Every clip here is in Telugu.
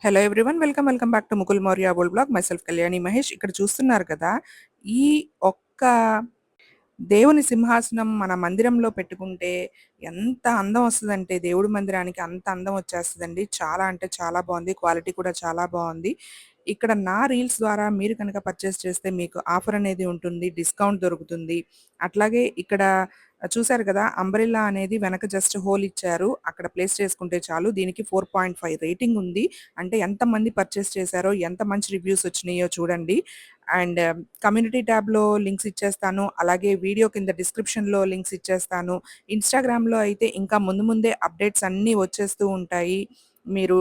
Hello everyone. Welcome back to Mukul Maurya world blog. My self Kalyani Mahesh. ఇక్కడ చూస్తున్నారు కదా! ఈ ఒక్క దేవుని సింహాసనం మన మందిరంలో పెట్టుకుంటే ఎంత అందం వస్తదంటే, దేవుడి మందిరానికి అంత అందం వచ్చేస్తదండి. చాలా అంటే చాలా బావుంది. క్వాలిటీ కూడా చాలా బావుంది. ఇక్కడ నా రీల్స్ ద్వారా మీరు కనుక పర్చేస్ చేస్తే మీకు ఆఫర్ అనేది ఉంటుంది. డిస్కౌంట్ దొరుకుతుంది. అట్లాగే ఇక్కడ చూసారు కదా! అంబ్రెల్లా అనేది వెనక జస్ట్ హోల్ ఇచ్చారు. అక్కడ ప్లేస్ చేసుకుంటే చాలు. దీనికి 4.5 రేటింగ్ ఉంది. అంటే ఎంతమంది పర్చేస్ చేశారో, ఎంత మంచి రివ్యూస్ వచ్చినాయో చూడండి. అండ్ కమ్యూనిటీ ట్యాబ్‌లో లింక్స్ ఇచ్చేస్తాను. అలాగే వీడియో కింద డిస్క్రిప్షన్‌లో లింక్స్ ఇచ్చేస్తాను. ఇన్‌స్టాగ్రామ్‌లో అయితే ఇంకా ముందు ముందే అప్డేట్స్ అన్నీ వచ్చేస్తూ ఉంటాయి. మీరు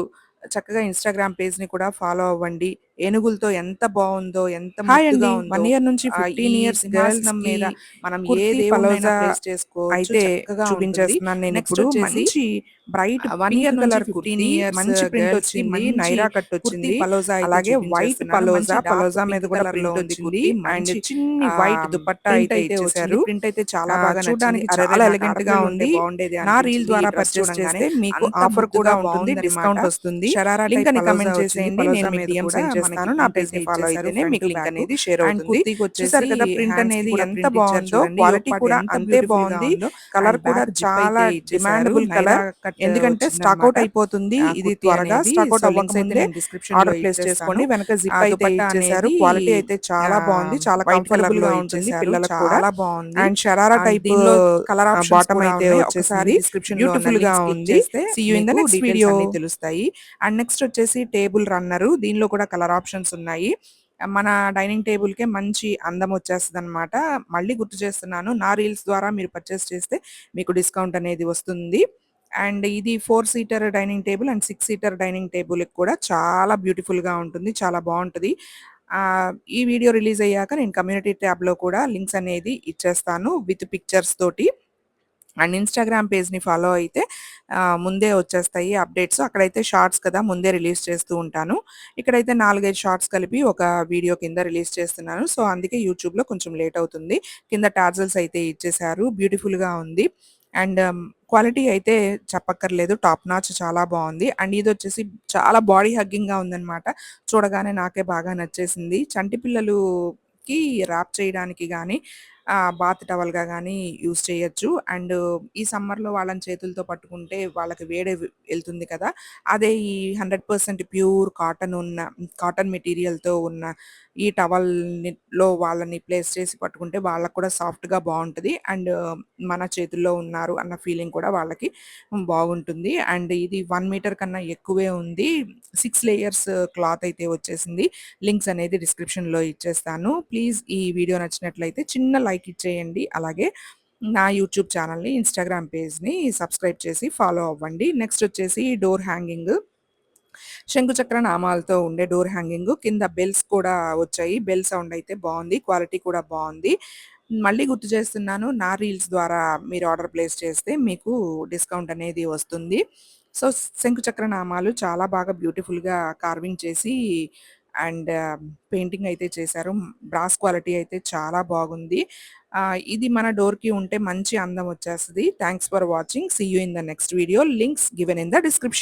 చక్కగా ఇన్‌స్టాగ్రామ్ పేజ్‌ని కూడా ఫాలో అవ్వండి. ఏనుగులతో ఎంత బావుందో, ఎంత హాయ్ ముద్దుగా అండి. ఉందో. 1 ఇయర్ నుంచి ఈ 15 ఇయర్స్ సింహాసనం గర్ల్స్‌కి మీద మనం ఏ కుర్తీ, దేవుడినైనా పలోజా ప్లేస్ చేసుకోవచ్చు. అయితే చక్కగా ఉంటుంది. చూపించేస్తున్నాను నెక్స్ట్ నేనిప్పుడు. వచ్చేసి మంచి బ్రైట్ 1 పింక్ ఇయర్ నుంచి కలర్ 15 కుర్తీ, ఇయర్స్ మంచి ప్రింట్ గర్ల్స్‌కి వచ్చింది. మంచి నైరా కట్ కుర్తీ, వచ్చింది. పలోజా అయితే అలాగే వైట్ చూపించేస్తున్నాను. మంచి పలోజా, డార్క్ పలోజా మీద పింక్ కూడా కలర్‌లో ప్రింట్ ఉంది వచ్చింది. కుర్తీ. అండ్ మంచి చిన్ని వైట్ దుపట్టా ప్రింట్ అయితే అయితే వచ్చింది. ఇచ్చేశారు. ప్రింట్ అయితే చాలా బాగా నచ్చింది. చూడడానికి అరెరే! చాలా నాకు ఎలిగెంట్‌గా ఆడపిల్లలు ఉంటే ఉంది. బావుండేది నా రీల్ అనిపించింది ఈ ద్వారా డ్రెస్ పర్చేస్ చూడంగానే. చేస్తే మీకు అంత ఆఫర్ కూడా ముద్దుగా ఉంటుంది. బావుందనమాట. డిస్కౌంట్ వస్తుంది. షరారా లింక్ టైప్ అని పలోజా కమెంట్ వచ్చింది. చేసేయండి. పలోజా నేను మీకు మీద లింక్ కూడా సెండ్ మనకి చేస్తాను. నా ప్రింట్ అయితే పేజ్‌ని ఫాలో ఇచ్చేసారు. అయితేనే ఫ్రంట్ మీకు లింక్ బ్యాక్. అనేది షేర్ అండ్ అవుతుంది. చూసారు కుర్తీకొచ్చేసి కదా! ప్రింట్ హ్యాండ్స్‌కి అనేది కూడా ఎంత ప్రింట్ ఇచ్చారు బావుందో, చూడండి. యోక్ క్వాలిటీ పార్ట్ కూడా ఎంత అంతే బ్యూటిఫుల్‌గా బావుంది. ఉందో. కలర్ అండ్ కూడా బ్యాక్ జిప్ చాలా అయితే ఇచ్చేసారు. Demandable Naira colour. కట్ ఎందుకంటే స్టాక్ వచ్చిందనమాట ఔట్ అయిపోతుంది. ఆ ఇది కుర్తీ త్వరగా అనేది. స్టాక్ సో ఔట్ లింక్స్ అయితే అవ్వకముందే నేను డిస్క్రిప్షన్‌లో ఆర్డర్ ప్లేస్ ఇచ్చేస్తాను. చేసుకోండి. వెనక ఆ జిప్ అయితే దుపట్టా ఇచ్చేశారు. అనేది క్వాలిటీ అయితే చాలా బావుంది. చాలా వైట్ కంఫర్టబుల్‌గా కలర్‌లో ఉంటుంది ఇచ్చేసారు. పిల్లలకు కూడా. చాలా బావుంది. అండ్ షరారా అండ్ టైప్ దీనిలో కలర్ ఆప్షన్స్ బాటమ్ కూడా అయితే ఉన్నాయి. ఒకసారి వచ్చేసింది. డిస్క్రిప్షన్‌లో ఉన్న బ్యూటిఫుల్‌గా లింక్స్ క్లిక్ ఉంది. చేస్తే సీ యూ ఇన్ ద మీకు నెక్స్ట్ డీటెయిల్స్ వీడియో. అన్నీ తెలుస్తాయి. అండ్ నెక్స్ట్ వచ్చేసి టేబుల్ రన్నరు. దీనిలో కూడా కలర్ ఆప్షన్స్ ఉన్నాయి. మన డైనింగ్ టేబుల్‌కే మంచి అందం వచ్చేస్తదనమాట. మళ్ళీ గుర్తు చేస్తున్నాను. నా రీల్స్ ద్వారా మీరు పర్చేస్ చేస్తే మీకు డిస్కౌంట్ అనేది వస్తుంది. అండ్ ఇది 4 seater dining table and 6 seater dining టేబుల్‌కి కూడా చాలా బ్యూటిఫుల్‌గా ఉంటుంది. చాలా బావుంటది. ఈ వీడియో రిలీజ్ అయ్యాక నేను కమ్యూనిటీ ట్యాబ్‌లో కూడా లింక్స్ అనేది ఇచ్చేస్తాను విత్ పిక్చర్స్ తోటి. అండ్ ఇన్‌స్టాగ్రామ్ పేజ్‌ని ఫాలో అయితే ముందే వచ్చేస్తాయి అప్డేట్స్. అక్కడైతే షార్ట్స్ కదా! ముందే రిలీజ్ చేస్తూ ఉంటాను. ఇక్కడైతే 4, 5 షార్ట్స్ కలిపి ఒక వీడియో కింద రిలీజ్ చేస్తున్నాను. సో, అందుకే యూట్యూబ్‌లో కొంచెం లేట్ అవుతుంది. కింద టాజల్స్ అయితే ఇచ్చేశారు. బ్యూటిఫుల్‌గా ఉంది. అండ్ క్వాలిటీ అయితే చెప్పక్కర్లేదు. టాప్ నాచ్ చాలా బావుంది. అండ్ ఇదొచ్చేసి చాలా బాడీ హగ్గింగ్‌గా ఉందనమాట. చూడగానే నాకే బాగా నచ్చేసింది. చంటి పిల్లలుకి ర్యాప్ చేయడానికి గానీ, బాత్ టవల్‌గా గానీ యూజ్ చేయొచ్చు. అండ్ ఈ సమ్మర్‌లో వాళ్ళని చేతులతో పట్టుకుంటే వాళ్ళకి వేడి ఎళ్తుంది కదా! అదే ఈ 100% ప్యూర్ కాటన్ మెటీరియల్‌తో ఉన్న ఈ టవల్‌లో వాళ్ళని ప్లేస్ చేసి పట్టుకుంటే వాళ్ళకి కూడా సాఫ్ట్‌గా బావుంటది. అండ్ మన చేతుల్లో ఉన్నారు అన్న ఫీలింగ్ కూడా వాళ్ళకి బాగుంటుంది. అండ్ ఇది 1 మీటర్ కన్నా ఎక్కువే ఉంది. 6 లేయర్స్ క్లాత్ అయితే వచ్చేసింది. లింక్స్ అనేది డిస్క్రిప్షన్‌లో ఇచ్చేస్తాను. ప్లీజ్ ఈ వీడియో నచ్చినట్లయితే చిన్న లైక్ ఇచ్చేయండి. అలాగే నా యూట్యూబ్ ఛానల్‌ని, ఇన్‌స్టాగ్రామ్ పేజ్‌ని సబ్స్క్రైబ్ చేసి ఫాలో అవ్వండి. నెక్స్ట్ వచ్చేసి డోర్ హ్యాంగింగ్. శంకుచక్ర నామాలతో ఉండే డోర్ హ్యాంగింగ్. కింద బెల్స్ కూడా వచ్చాయి. బెల్ సౌండ్ అయితే బావుంది. క్వాలిటీ కూడా బావుంది. మళ్ళీ గుర్తు చేస్తున్నాను. నా రీల్స్ ద్వారా మీరు ఆర్డర్ ప్లేస్ చేస్తే మీకు డిస్కౌంట్ అనేది వస్తుంది. సో, శంకుచక్ర నామాలు చాలా బాగా బ్యూటిఫుల్‌గా కార్వింగ్ చేసి అండ్ పెయింటింగ్ అయితే చేశారు. బ్రాస్ క్వాలిటీ అయితే చాలా బాగుంది. ఇది మన డోర్‌కి ఉంటే మంచి అందం వచ్చేస్తది. Thanks for watching. See you in the next video. Links given in the description.